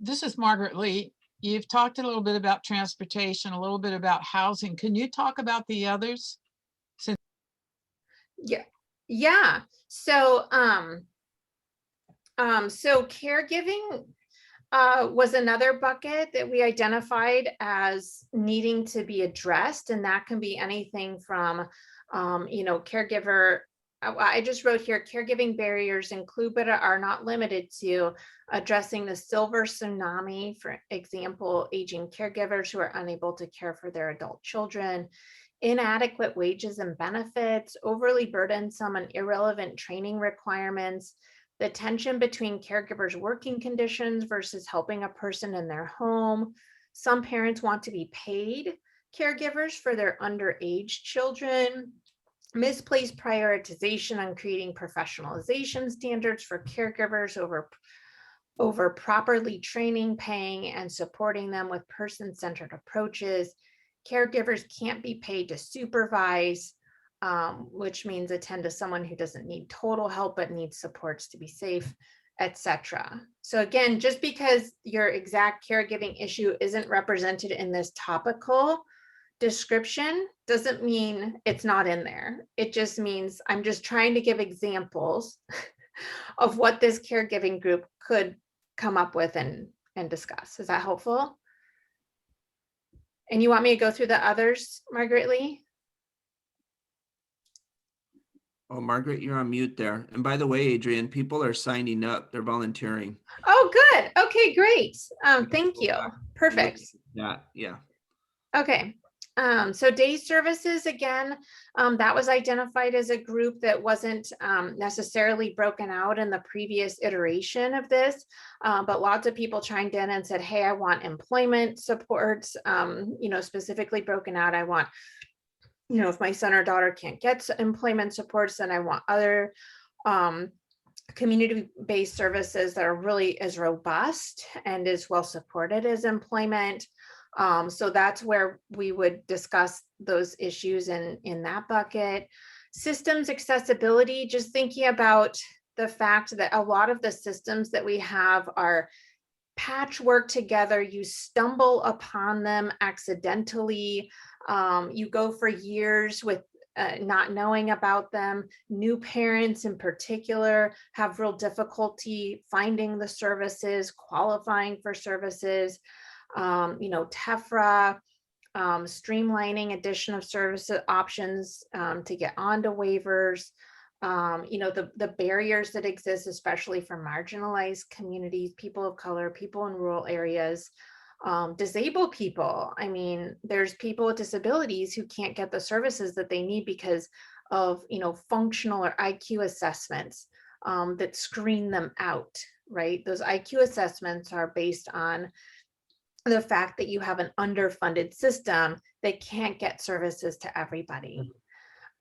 this is Margaret Lee. You've talked a little bit about transportation, a little bit about housing. Can you talk about the others? Yeah. So so caregiving was another bucket that we identified as needing to be addressed, and that can be anything from caregiver. I just wrote here, caregiving barriers include but are not limited to addressing the silver tsunami, for example, aging caregivers who are unable to care for their adult children, inadequate wages and benefits, overly burdensome and irrelevant training requirements, the tension between caregivers' working conditions versus helping a person in their home. Some parents want to be paid caregivers for their underage children, misplaced prioritization on creating professionalization standards for caregivers over properly training, paying, and supporting them with person-centered approaches. Caregivers can't be paid to supervise, which means attend to someone who doesn't need total help but needs supports to be safe, etc. So again, just because your exact caregiving issue isn't represented in this topical description doesn't mean it's not in there. It just means I'm just trying to give examples of what this caregiving group could come up with and discuss. Is that helpful? And you want me to go through the others, Margaret Lee? Oh, Margaret, you're on mute there. And by the way, Adrian, people are signing up. They're volunteering. Oh, good. Okay, great. Thank Go you. back and look Perfect. at that. Yeah. Okay, so day services, again, that was identified as a group that wasn't necessarily broken out in the previous iteration of this, but lots of people chimed in and said, hey, I want employment supports, specifically broken out. I want, if my son or daughter can't get employment supports, then I want other community-based services that are really as robust and as well supported as employment. So that's where we would discuss those issues in that bucket. Systems accessibility, just thinking about the fact that a lot of the systems that we have are patchwork together. You stumble upon them accidentally. You go for years with not knowing about them. New parents in particular have real difficulty finding the services, qualifying for services. TEFRA, streamlining addition of service options to get onto waivers. The barriers that exist, especially for marginalized communities, people of color, people in rural areas, disabled people. I mean, there's people with disabilities who can't get the services that they need because of, functional or IQ assessments that screen them out, right? Those IQ assessments are based on the fact that you have an underfunded system that can't get services to everybody.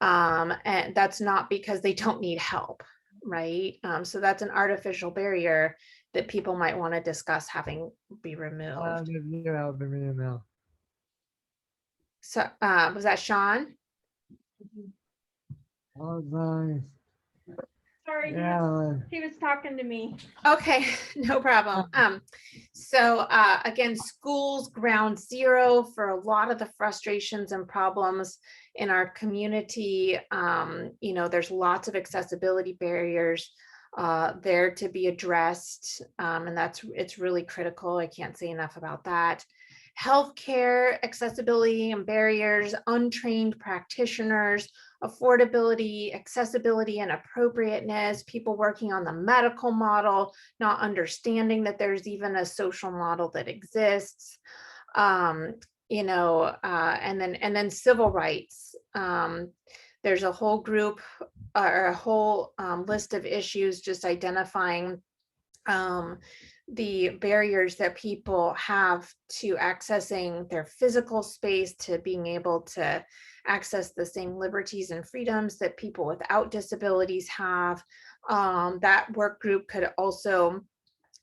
And that's not because they don't need help, right? So that's an artificial barrier that people might want to discuss having be removed. So was that Sean? Sorry, he was talking to me. Okay, no problem. So again, schools ground zero for a lot of the frustrations and problems in our community. There's lots of accessibility barriers there to be addressed, and it's really critical. I can't say enough about that. Healthcare accessibility and barriers, untrained practitioners, affordability, accessibility, and appropriateness, people working on the medical model, not understanding that there's even a social model that exists, and then civil rights. There's a whole group or a whole list of issues just identifying the barriers that people have to accessing their physical space, to being able to access the same liberties and freedoms that people without disabilities have. That work group could also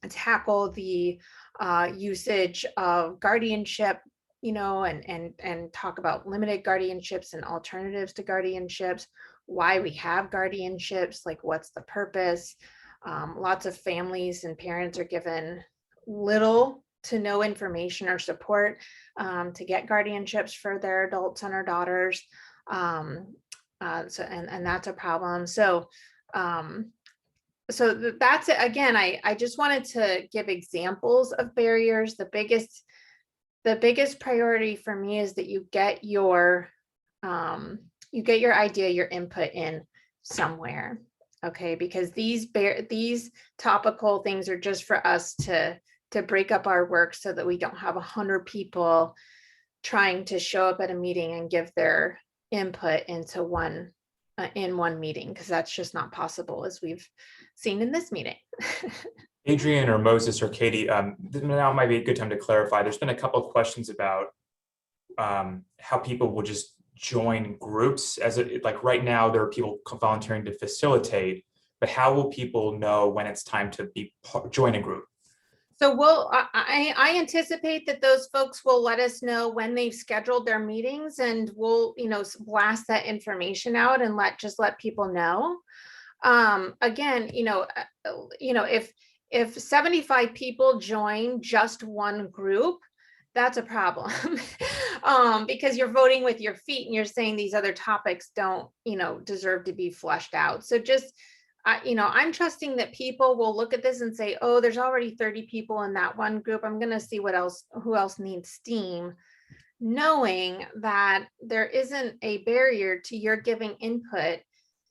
tackle the usage of guardianship, and talk about limited guardianships and alternatives to guardianships, why we have guardianships, like what's the purpose. Lots of families and parents are given little to no information or support to get guardianships for their adult son or daughters. And that's a problem. So that's it. Again, I just wanted to give examples of barriers. The biggest priority for me is that you get your idea, your input in somewhere. Okay, because these topical things are just for us to break up our work so that we don't have 100 people trying to show up at a meeting and give their input into one meeting, because that's just not possible, as we've seen in this meeting. Adrian or Moses or Katie, now might be a good time to clarify. There's been a couple of questions about how people will just join groups, like right now there are people volunteering to facilitate, but how will people know when it's time to join a group? So I anticipate that those folks will let us know when they've scheduled their meetings, and we'll blast that information out and let people know. Again, if 75 people join just one group, that's a problem. Because you're voting with your feet and you're saying these other topics don't, deserve to be fleshed out. So just, I'm trusting that people will look at this and say, oh, there's already 30 people in that one group. I'm going to see who else needs STEAM, knowing that there isn't a barrier to your giving input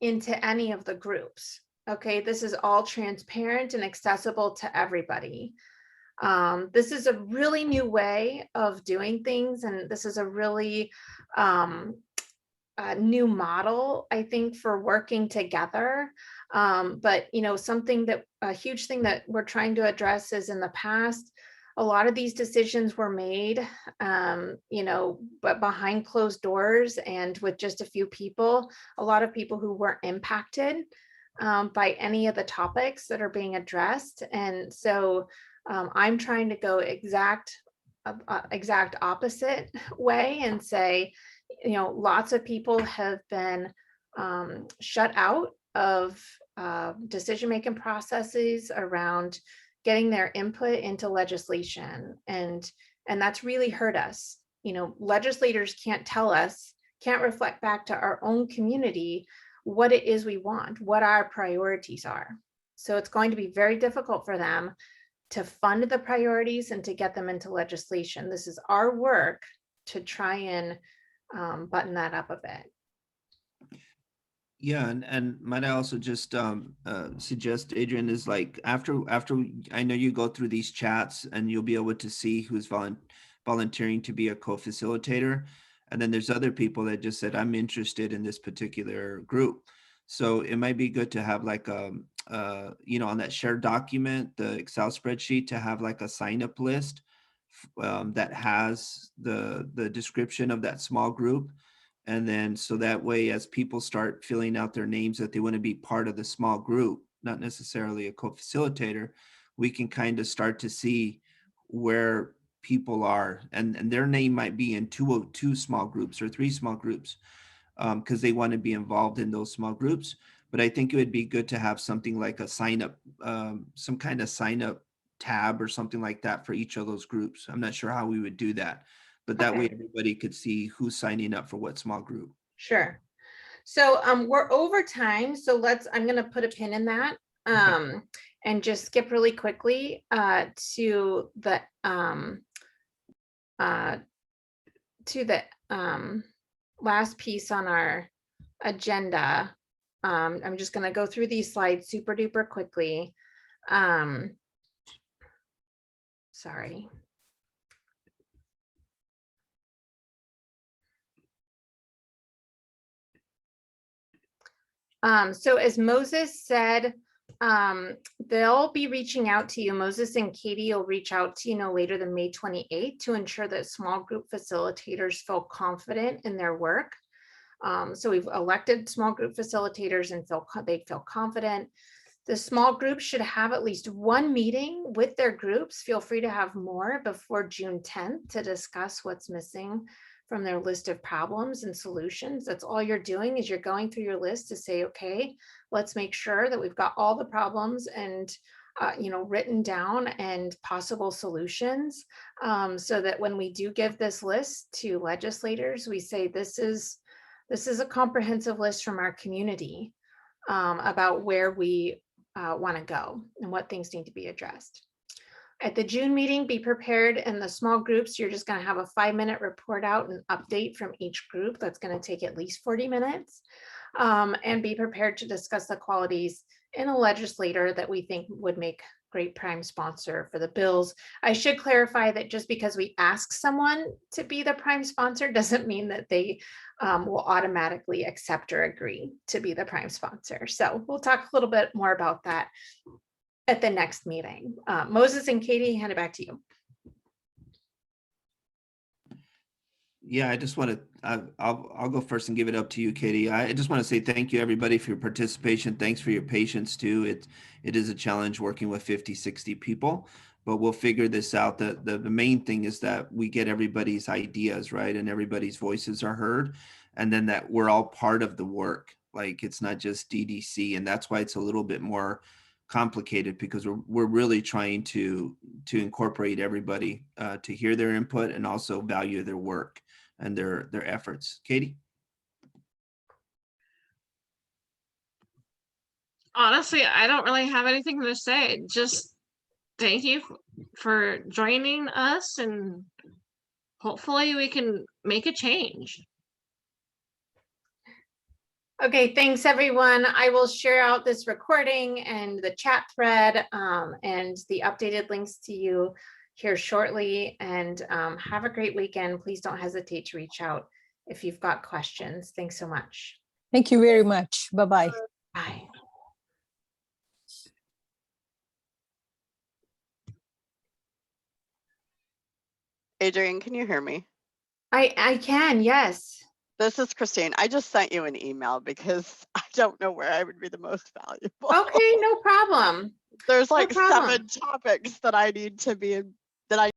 into any of the groups. Okay, this is all transparent and accessible to everybody. This is a really new way of doing things, and this is a really new model, I think, for working together. But something that a huge thing that we're trying to address is in the past, a lot of these decisions were made, but behind closed doors and with just a few people, a lot of people who weren't impacted by any of the topics that are being addressed. And so I'm trying to go exact opposite way and say, lots of people have been shut out of decision-making processes around getting their input into legislation. And that's really hurt us. Legislators can't tell us, can't reflect back to our own community what it is we want, what our priorities are. So it's going to be very difficult for them to fund the priorities and to get them into legislation. This is our work to try and button that up a bit. Yeah, and might I also just suggest, Adrian, is like after I know you go through these chats and you'll be able to see who's volunteering to be a co-facilitator. And then there's other people that just said, I'm interested in this particular group. So it might be good to have like on that shared document, the Excel spreadsheet, to have like a sign up list that has the description of that small group. And then so that way, as people start filling out their names that they want to be part of the small group, not necessarily a co-facilitator, we can kind of start to see where people are, and their name might be in two small groups or 3 small groups, because they want to be involved in those small groups. But I think it would be good to have something like a sign up, some kind of sign up tab or something like that for each of those groups. I'm not sure how we would do that, but that way everybody could see who's signing up for what small group. Sure. So we're over time, so I'm going to put a pin in that and just skip really quickly to the last piece on our agenda. I'm just going to go through these slides super duper quickly. Sorry. So as Moses said, they'll be reaching out to you. Moses and Katie will reach out to you no later than May 28th to ensure that small group facilitators feel confident in their work. So we've elected small group facilitators and they feel confident. The small groups should have at least one meeting with their groups. Feel free to have more before June 10th to discuss what's missing from their list of problems and solutions. That's all you're doing, is you're going through your list to say, okay, let's make sure that we've got all the problems and written down and possible solutions, so that when we do give this list to legislators, we say this is a comprehensive list from our community about where we want to go and what things need to be addressed. At the June meeting, be prepared in the small groups. You're just going to have a 5-minute report out and update from each group. That's going to take at least 40 minutes. And be prepared to discuss the qualities in a legislator that we think would make great prime sponsor for the bills. I should clarify that just because we ask someone to be the prime sponsor doesn't mean that they will automatically accept or agree to be the prime sponsor. So we'll talk a little bit more about that at the next meeting. Moses and Katie, hand it back to you. Yeah, I just want to, I'll go first and give it up to you, Katie. I just want to say thank you, everybody, for your participation. Thanks for your patience too. It is a challenge working with 50, 60 people, but we'll figure this out. The main thing is that we get everybody's ideas, right? And everybody's voices are heard, and then that we're all part of the work. Like, it's not just DDC, and that's why it's a little bit more complicated, because we're really trying to incorporate everybody to hear their input and also value their work and their efforts. Katie? Honestly, I don't really have anything to say. Just thank you for joining us, and hopefully we can make a change. Okay, thanks, everyone. I will share out this recording and the chat thread and the updated links to you here shortly. And have a great weekend. Please don't hesitate to reach out if you've got questions. Thanks so much. Thank you very much. Bye-bye. Bye. Adrian, can you hear me? I can, yes. This is Christine. I just sent you an email because I don't know where I would be the most valuable. Okay, no problem. There's like problem. 7 topics that I need to be in, that I